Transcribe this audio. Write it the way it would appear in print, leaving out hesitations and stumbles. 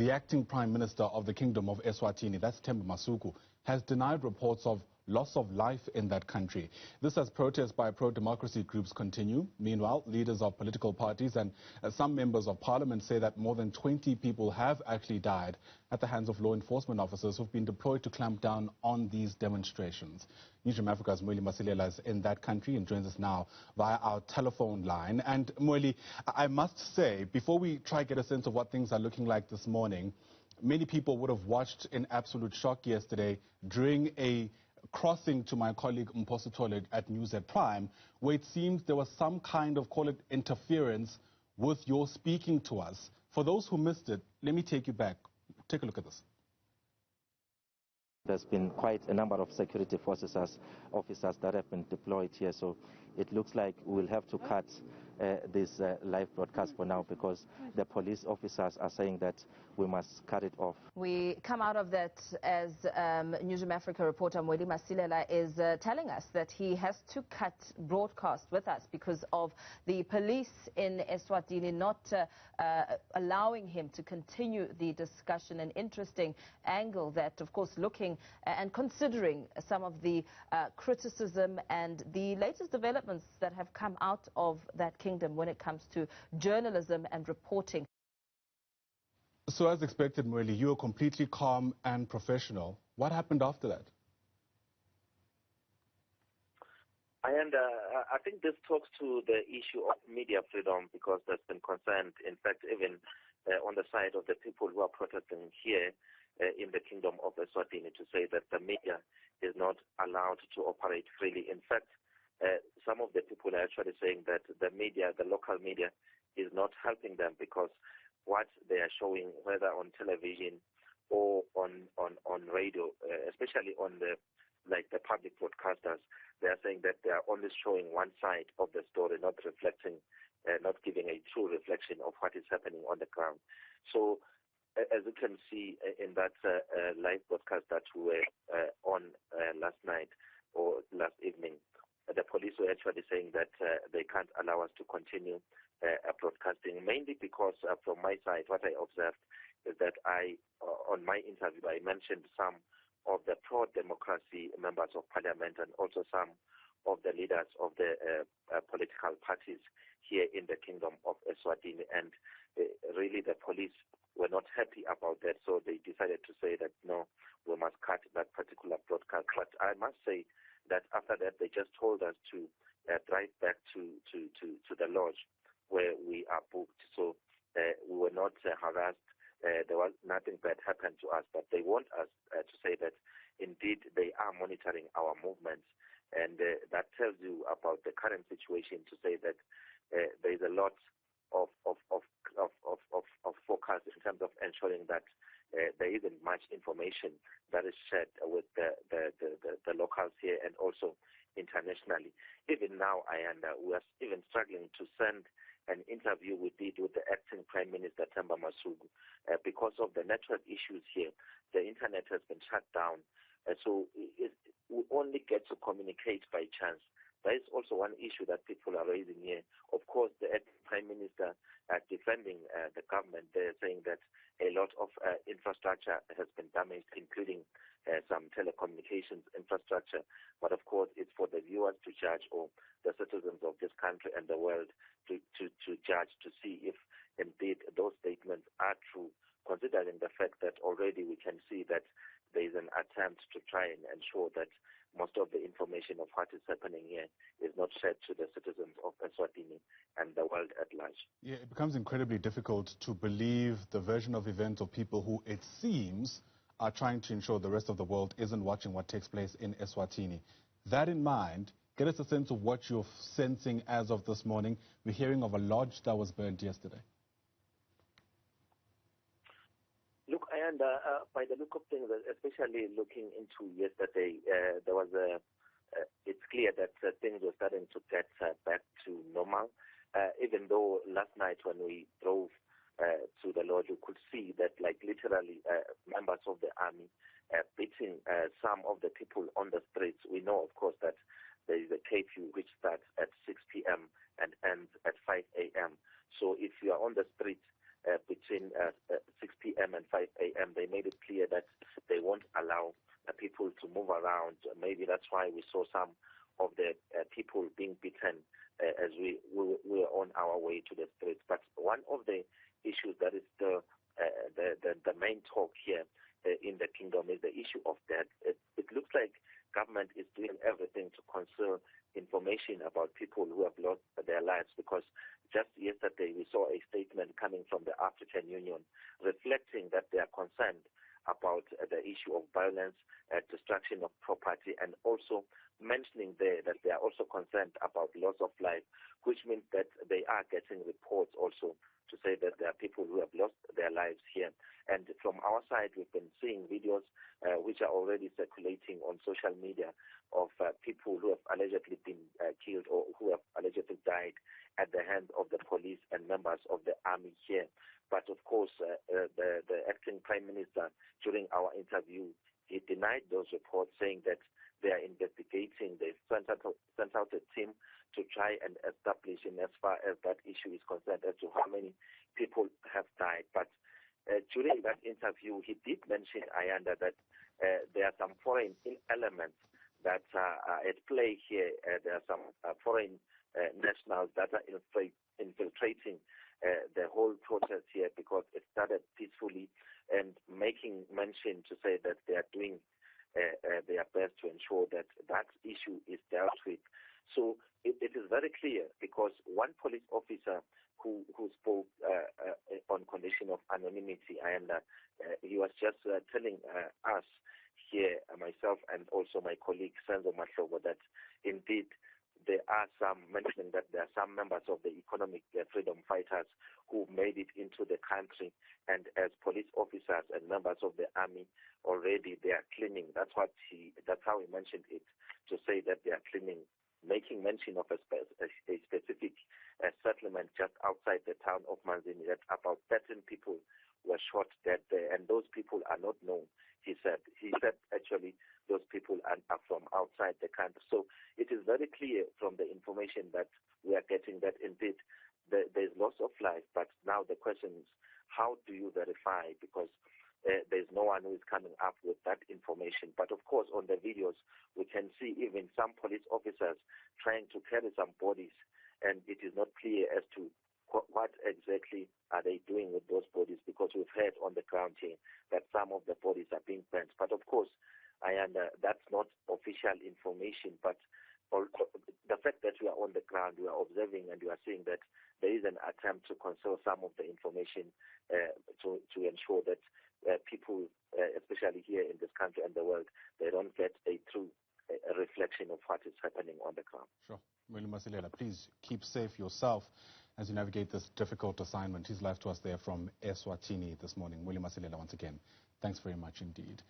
The acting Prime Minister of the Kingdom of Eswatini, that's Themba Masuku, has denied reports of loss of life in that country. This as protests by pro-democracy groups continue. Meanwhile, leaders of political parties and some members of parliament say that more than 20 people have actually died at the hands of law enforcement officers who've been deployed to clamp down on these demonstrations. Newzroom Afrika's Mweli Masilela is in that country and joins us now via our telephone line. And Mweli, I must say, before we try to get a sense of what things are looking like this morning, many people would have watched in absolute shock yesterday during a crossing to my colleague Mpositole at Newzroom Prime, where it seems there was some kind of, call it, interference with your speaking to us. For those who missed it, let me take you back. Take a look at this. There's been quite a number of security officers that have been deployed here, so it looks like we'll have to cut this live broadcast for now because the police officers are saying that we must cut it off. We come out of that as Newzroom Afrika reporter Mweli Masilela is telling us that he has to cut broadcast with us because of the police in Eswatini not allowing him to continue the discussion. An interesting angle that, of course, looking and considering some of the criticism and the latest developments that have come out of that kingdom when it comes to journalism and reporting. So as expected, Mweli, you were completely calm and professional. What happened after that? And I think this talks to the issue of media freedom because there's been concern, in fact, even on the side of the people who are protesting here in the Kingdom of Eswatini to say that the media is not allowed to operate freely. In fact, some of the people are actually saying that the media, the local media, is not helping them because what they are showing, whether on television or on radio, especially on the public broadcasters, they are saying that they are only showing one side of the story, not reflecting, not giving a true reflection of what is happening on the ground. So, as you can see in that live broadcast that we were on last night or last evening, the police were actually saying that they can't allow us to continue broadcasting, mainly because from my side, what I observed is that on my interview, I mentioned some of the pro-democracy members of parliament and also some of the leaders of the political parties here in the Kingdom of Eswatini. And really the police were not happy about that, so they decided to say that, no, we must cut that particular broadcast. But I must say that after that, they just told us to drive back to the lodge where we are booked. So we were not harassed. There was nothing bad happened to us, but they want us to say that indeed they are monitoring our movements. And that tells you about the current situation, to say that there is a lot of focus in terms of ensuring that there isn't much information that is shared with the locals here and also internationally. Even now, we are even struggling to send an interview we did with the acting Prime Minister Themba Masuku. Because of the network issues here, the internet has been shut down. So we only get to communicate by chance. That is also one issue that people are raising here. Of course, the Prime Minister defending the government, they're saying that a lot of infrastructure has been damaged, including some telecommunications infrastructure. But of course, it's for the viewers to judge, or the citizens of this country and the world to judge, to see if indeed those statements are true, considering the fact that already we can see that there is an attempt to try and ensure that most of the information of what is happening here is not shared to the citizens of Eswatini and the world at large. Yeah, it becomes incredibly difficult to believe the version of events of people who, it seems, are trying to ensure the rest of the world isn't watching what takes place in Eswatini. That in mind, get us a sense of what you're sensing as of this morning. We're hearing of a lodge that was burned yesterday. Look, and by the look of things, especially looking into yesterday, there was it's clear that things were starting to get back to normal. Even though last night when we drove to the lodge, we could see that, like, literally members of the army beating some of the people on the streets. We know, of course, that there is a curfew which starts at 6 p.m. and ends at 5 a.m. So if you are on the street, between 6 p.m. and 5 a.m. They made it clear that they won't allow people to move around. Maybe that's why we saw some of the people being beaten as we were on our way to the streets. But one of the issues that is the main talk here in the kingdom is the issue of death. It looks like government is doing everything to conceal information about people who have lost their lives, because just yesterday we saw a statement coming from the African Union reflecting that they are concerned about the issue of violence, destruction of property, and also mentioning there that they are also concerned about loss of life, which means that they are getting reports also to say that there are people who have lost their lives here. And from our side, we've been seeing videos which are already circulating on social media of people who have allegedly been killed or who have allegedly died at the hands of the police and members of the army here. But of course, the acting Prime Minister, during our interview, he denied those reports, saying that they are investigating. They sent out a team to try and establish, in as far as that issue is concerned, as to how many people have died. But during that interview, he did mention, Ayanda, that there are some foreign elements that are at play here. There are some foreign nationals that are infiltrating the whole protest here, because it started peacefully, and making mention to say that they are doing their best to ensure that that issue is dealt with. So it is very clear, because one police officer who spoke on condition of anonymity, and he was just telling us here, myself and also my colleague Themba Masuku, that indeed there are some mentioning that there are some members of the economic freedom fighters who made it into the country, and as police officers and members of the army already they are cleaning. That's how he mentioned it, to say that they are cleaning, making mention of a specific settlement just outside the town of Manzini, that about 13 people were shot dead there, and those people are not known. He said actually those people are from outside the country. So it is very clear from the information that we are getting that indeed there's loss of life. But now the question is, how do you verify? Because there's no one who is coming up with that information. But of course, on the videos, we can see even some police officers trying to carry some bodies, and it is not clear as to what exactly are they doing with those bodies, because we've heard on the ground here that some of the bodies are being burnt. But of course, that's not official information, but the fact that we are on the ground, we are observing, and we are seeing that there is an attempt to conceal some of the information to ensure that people, especially here in this country and the world, they don't get a true reflection of what is happening on the ground. Sure. Mweli Masilela, please keep safe yourself as you navigate this difficult assignment. He's live to us there from Eswatini this morning. Mweli Masilela, once again, thanks very much indeed.